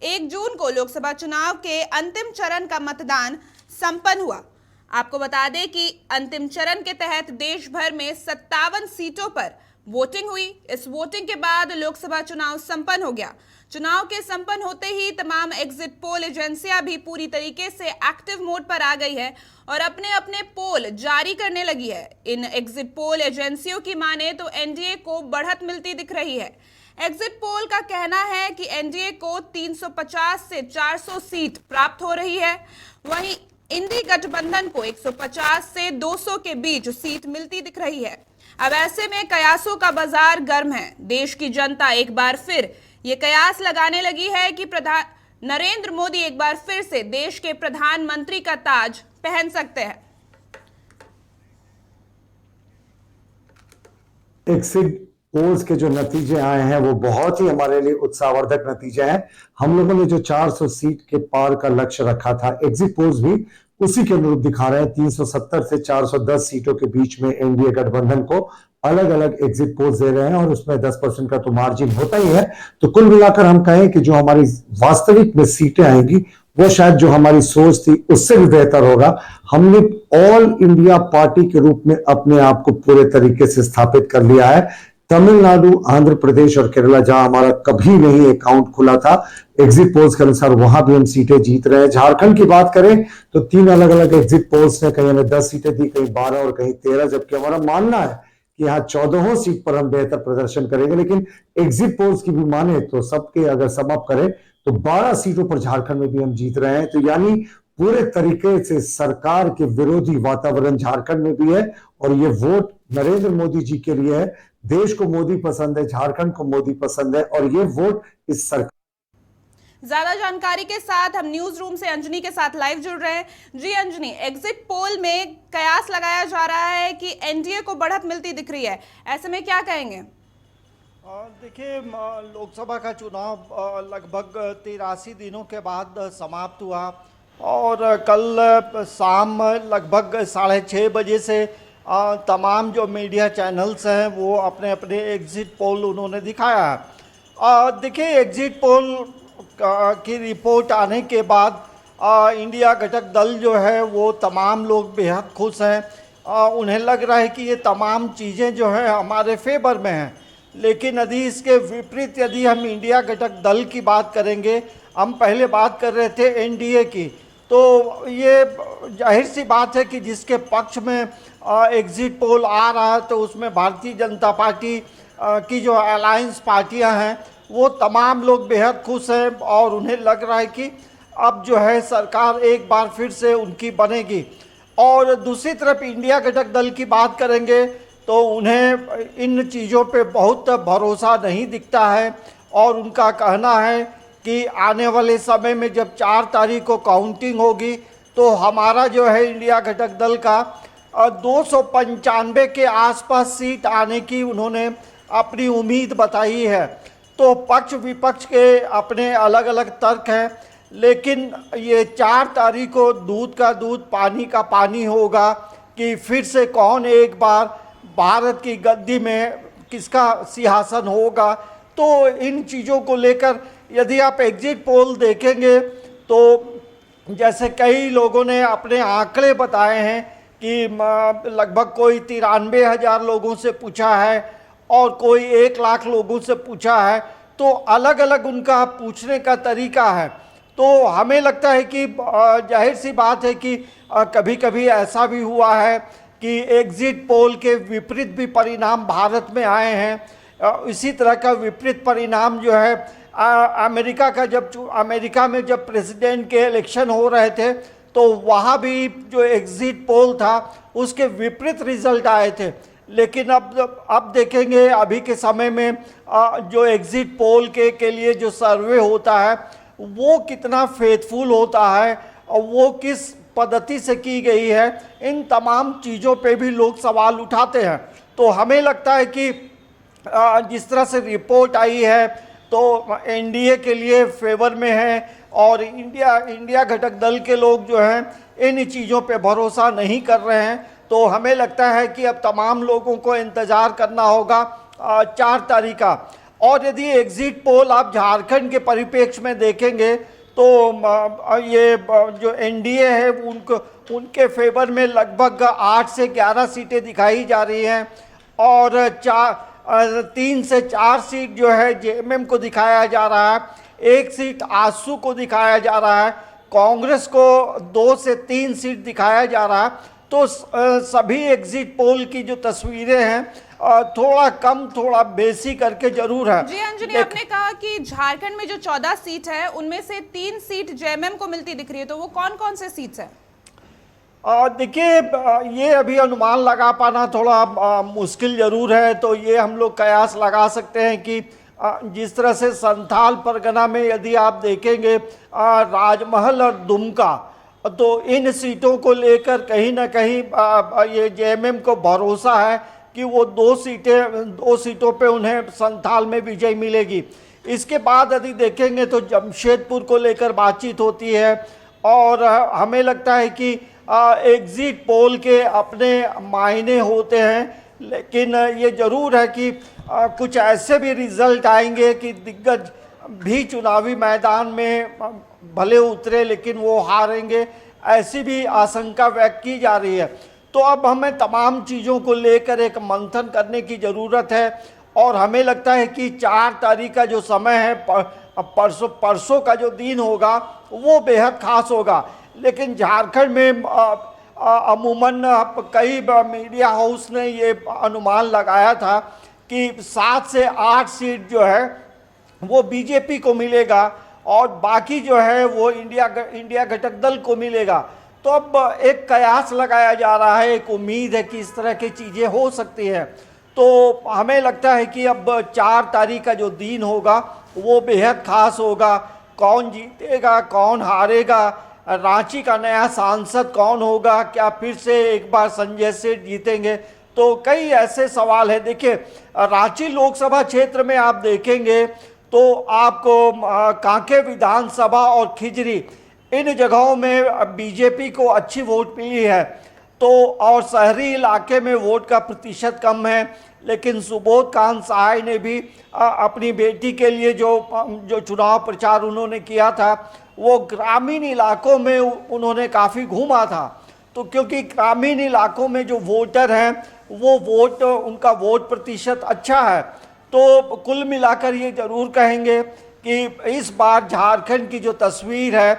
1 जून को लोकसभा चुनाव के अंतिम चरण का मतदान संपन्न हुआ। आपको बता दें कि अंतिम चरण के तहत देश भर में 57 सीटों पर वोटिंग हुई। इस वोटिंग के बाद लोकसभा चुनाव संपन्न हो गया। चुनाव के संपन्न होते ही तमाम एग्जिट पोल एजेंसियां भी पूरी तरीके से एक्टिव मोड पर आ गई है और अपने अपने पोल जारी करने लगी है। इन एग्जिट पोल एजेंसियों की माने तो एनडीए को बढ़त मिलती दिख रही है। एग्जिट पोल का कहना है कि एनडीए को 350 से 400 सीट प्राप्त हो रही है, वहीं इंडी गठबंधन को 150 से 200 के बीच सीट मिलती दिख रही है। अब ऐसे में कयासों का बाजार गर्म है। देश की जनता एक बार फिर ये कयास लगाने लगी है कि नरेंद्र मोदी एक बार फिर से देश के प्रधानमंत्री का ताज पहन सकते हैं। एग्जिट पोल्स के जो नतीजे आए हैं वो बहुत ही हमारे लिए उत्साहवर्धक नतीजे हैं। हम लोगों ने जो 400 सीट के पार का लक्ष्य रखा था, एग्जिट पोल्स भी उसी के अनुरूप दिखा रहे हैं। 370 से 410 सीटों के बीच में एनडीए गठबंधन को अलग अलग एग्जिट पोल्स दे रहे हैं और उसमें 10% का तो मार्जिन होता ही है। तो कुल मिलाकर हम कहें कि जो हमारी वास्तविक में सीटें आएंगी वो शायद जो हमारी सोच थी उससे भी बेहतर होगा। हमने ऑल इंडिया पार्टी के रूप में अपने आप को पूरे तरीके से स्थापित कर लिया है। तमिलनाडु, आंध्र प्रदेश और केरला, जहां हमारा कभी नहीं अकाउंट खुला था, एग्जिट पोल्स के अनुसार वहां भी हम सीटें जीत रहे हैं। झारखंड की बात करें तो 3 अलग अलग एग्जिट पोल्स ने कहीं हमें 10 सीटें दी, कहीं 12 और कहीं 13, जबकि हमारा मानना है कि यहाँ 14 सीट पर हम बेहतर प्रदर्शन करेंगे। लेकिन एग्जिट पोल्स की भी माने तो सबके अगर सम अप करें तो 12 सीटों पर झारखंड में भी हम जीत रहे हैं। तो यानी पूरे तरीके से सरकार के विरोधी वातावरण झारखंड में भी है और ये वोट नरेंद्र मोदी जी के लिए है। देश को मोदी पसंद है, झारखंड को मोदी पसंद है और ये वोट इस सरकार। ज्यादा जानकारी के साथ हम न्यूज रूम से अंजनी के साथ लाइव जुड़ रहे हैं। जी अंजनी, एग्जिट पोल में कयास लगाया जा रहा है कि एनडीए को बढ़त मिलती दिख रही है, ऐसे में क्या कहेंगे? देखिए, लोकसभा का चुनाव लगभग 83 दिनों के बाद समाप्त हुआ और कल शाम लगभग 6:30 बजे से तमाम जो मीडिया चैनल्स हैं वो अपने अपने एग्जिट पोल उन्होंने दिखाया है। देखिए, एग्जिट पोल की रिपोर्ट आने के बाद इंडिया घटक दल जो है वो तमाम लोग बेहद खुश हैं। उन्हें लग रहा है कि ये तमाम चीज़ें जो है हमारे फेवर में हैं। लेकिन यदि इसके विपरीत यदि हम इंडिया घटक दल की बात करेंगे, हम पहले बात कर रहे थे एनडीए की, तो ये जाहिर सी बात है कि जिसके पक्ष में एग्जिट पोल आ रहा है तो उसमें भारतीय जनता पार्टी की जो अलायंस पार्टियां हैं वो तमाम लोग बेहद खुश हैं और उन्हें लग रहा है कि अब जो है सरकार एक बार फिर से उनकी बनेगी। और दूसरी तरफ इंडिया घटक दल की बात करेंगे तो उन्हें इन चीज़ों पे बहुत भरोसा नहीं दिखता है और उनका कहना है कि आने वाले समय में जब 4 तारीख को काउंटिंग होगी तो हमारा जो है इंडिया घटक दल का 295 के आसपास सीट आने की उन्होंने अपनी उम्मीद बताई है। तो पक्ष विपक्ष के अपने अलग अलग तर्क हैं, लेकिन ये 4 तारीख को दूध का दूध पानी का पानी होगा कि फिर से कौन एक बार भारत की गद्दी में किसका सिंहासन होगा। तो इन चीज़ों को लेकर यदि आप एग्जिट पोल देखेंगे तो जैसे कई लोगों ने अपने आंकड़े बताए हैं कि लगभग कोई 93,000 लोगों से पूछा है और कोई 1 लाख लोगों से पूछा है, तो अलग अलग उनका पूछने का तरीका है। तो हमें लगता है कि जाहिर सी बात है कि कभी कभी ऐसा भी हुआ है कि एग्जिट पोल के विपरीत भी परिणाम भारत में आए हैं। इसी तरह का विपरीत परिणाम जो है अमेरिका में जब प्रेसिडेंट के इलेक्शन हो रहे थे तो वहाँ भी जो एग्जिट पोल था उसके विपरीत रिजल्ट आए थे। लेकिन अब देखेंगे अभी के समय में जो एग्जिट पोल के लिए जो सर्वे होता है वो कितना फेथफुल होता है और वो किस पद्धति से की गई है, इन तमाम चीज़ों पे भी लोग सवाल उठाते हैं। तो हमें लगता है कि जिस तरह से रिपोर्ट आई है तो एनडीए के लिए फेवर में है और इंडिया घटक दल के लोग जो हैं इन चीज़ों पे भरोसा नहीं कर रहे हैं। तो हमें लगता है कि अब तमाम लोगों को इंतज़ार करना होगा 4 तारीख का। और यदि एग्जिट पोल आप झारखंड के परिप्रेक्ष्य में देखेंगे तो ये जो एनडीए है उनके फेवर में लगभग 8 से 11 सीटें दिखाई जा रही हैं और 3 से 4 सीट जो है जेएमएम को दिखाया जा रहा है, 1 सीट आजसू को दिखाया जा रहा है, कांग्रेस को 2 से 3 सीट दिखाया जा रहा है। तो सभी एग्जिट पोल की जो तस्वीरें हैं थोड़ा कम थोड़ा बेसी करके जरूर है। जी अंजनी, आपने कहा कि झारखंड में जो 14 सीट है उनमें से 3 सीट जेएमएम को मिलती दिख रही है, तो वो कौन कौन से सीट्स हैं? देखिए ये अभी अनुमान लगा पाना थोड़ा मुश्किल जरूर है। तो ये हम लोग कयास लगा सकते हैं कि जिस तरह से संथाल परगना में यदि आप देखेंगे राजमहल और दुमका, तो इन सीटों को लेकर कहीं ना कहीं ये जेएमएम को भरोसा है कि वो 2 सीटों पे उन्हें संथाल में विजय मिलेगी। इसके बाद यदि देखेंगे तो जमशेदपुर को लेकर बातचीत होती है और हमें लगता है कि एग्जिट पोल के अपने मायने होते हैं, लेकिन ये जरूर है कि कुछ ऐसे भी रिजल्ट आएंगे कि दिग्गज भी चुनावी मैदान में भले उतरे लेकिन वो हारेंगे, ऐसी भी आशंका व्यक्त की जा रही है। तो अब हमें तमाम चीज़ों को लेकर एक मंथन करने की ज़रूरत है और हमें लगता है कि 4 तारीख का जो समय है, परसों का जो दिन होगा वो बेहद खास होगा। लेकिन झारखंड में अमूमन कई मीडिया हाउस ने ये अनुमान लगाया था कि 7 से 8 सीट जो है वो बीजेपी को मिलेगा और बाकी जो है वो इंडिया घटक दल को मिलेगा। तो अब एक कयास लगाया जा रहा है, एक उम्मीद है कि इस तरह की चीज़ें हो सकती हैं। तो हमें लगता है कि अब 4 तारीख का जो दिन होगा वो बेहद खास होगा। कौन जीतेगा, कौन हारेगा, रांची का नया सांसद कौन होगा, क्या फिर से एक बार संजय सेठ जीतेंगे, तो कई ऐसे सवाल हैं। देखिए रांची लोकसभा क्षेत्र में आप देखेंगे तो आपको कांके विधानसभा और खिजरी इन जगहों में बीजेपी को अच्छी वोट मिली है। तो और शहरी इलाके में वोट का प्रतिशत कम है, लेकिन सुबोध कांत सहाय ने भी अपनी बेटी के लिए जो चुनाव प्रचार उन्होंने किया था वो ग्रामीण इलाकों में उन्होंने काफ़ी घूमा था। तो क्योंकि ग्रामीण इलाकों में जो वोटर हैं वो उनका वोट प्रतिशत अच्छा है, तो कुल मिलाकर ये जरूर कहेंगे कि इस बार झारखंड की जो तस्वीर है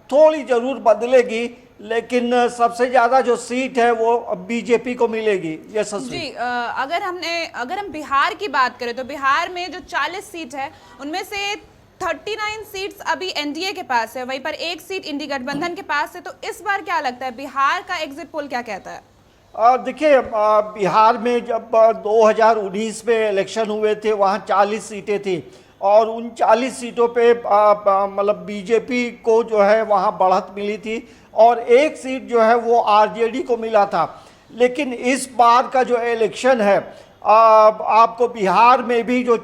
थोड़ी जरूर बदलेगी, लेकिन सबसे ज़्यादा जो सीट है वो बीजेपी को मिलेगी। ये जी अगर हम बिहार की बात करें तो बिहार में जो 40 सीट है उनमें से 39 सीट्स अभी एनडीए के पास है, वहीं पर 1 सीट इंडी गठबंधन के पास है। तो इस बार क्या लगता है, बिहार का एग्जिट पोल क्या कहता है? देखिए बिहार में जब 2019 में इलेक्शन हुए थे वहाँ 40 सीटें थी और उन 40 सीटों पे मतलब बीजेपी को जो है वहाँ बढ़त मिली थी और 1 सीट जो है वो आरजेडी को मिला था। लेकिन इस बार का जो इलेक्शन है आपको बिहार में भी जो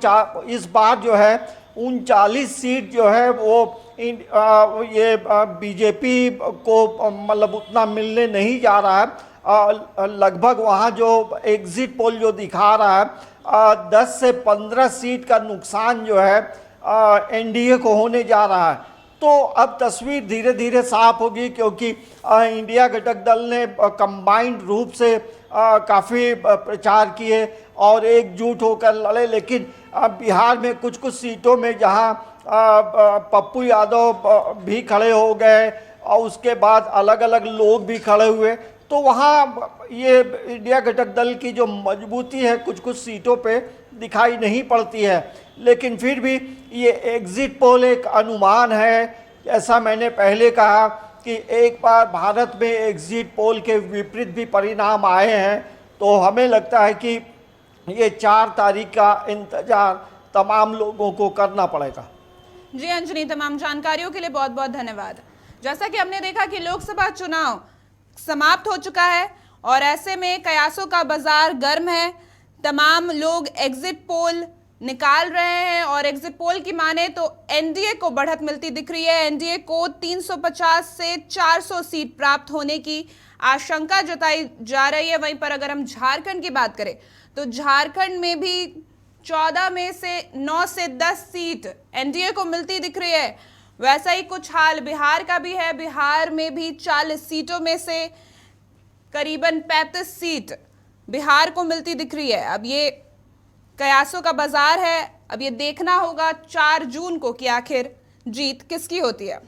इस बार जो है 39 सीट जो है वो ये बीजेपी को मतलब उतना मिलने नहीं जा रहा है। लगभग वहाँ जो एग्जिट पोल जो दिखा रहा है 10 से 15 सीट का नुकसान जो है एनडीए को होने जा रहा है। तो अब तस्वीर धीरे धीरे साफ होगी, क्योंकि इंडिया घटक दल ने कंबाइंड रूप से काफ़ी प्रचार किए और एकजुट होकर लड़े। लेकिन बिहार में कुछ सीटों में जहां पप्पू यादव भी खड़े हो गए और उसके बाद अलग अलग लोग भी खड़े हुए, तो वहाँ ये इंडिया घटक दल की जो मजबूती है कुछ सीटों पे दिखाई नहीं पड़ती है। लेकिन फिर भी ये एग्जिट पोल एक अनुमान है। जैसा मैंने पहले कहा कि एक बार भारत में एग्जिट पोल के विपरीत भी परिणाम आए हैं, तो हमें लगता है कि ये 4 तारीख का इंतजार तमाम लोगों को करना पड़ेगा। जी अंजनी, तमाम जानकारियों के लिए बहुत बहुत धन्यवाद। जैसा कि हमने देखा कि लोकसभा चुनाव समाप्त हो चुका है और ऐसे में कयासों का बाजार गर्म है। तमाम लोग एग्जिट पोल निकाल रहे हैं और एग्जिट पोल की माने तो एनडीए को बढ़त मिलती दिख रही है। एनडीए को 350 से 400 सीट प्राप्त होने की आशंका जताई जा रही है। वहीं पर अगर हम झारखंड की बात करें तो झारखंड में भी 14 में से 9 से 10 सीट एनडीए को मिलती दिख रही है। वैसा ही कुछ हाल बिहार का भी है। बिहार में भी 40 सीटों में से करीबन 35 सीट बिहार को मिलती दिख रही है। अब ये कयासों का बाजार है। अब ये देखना होगा 4 जून को कि आखिर जीत किसकी होती है।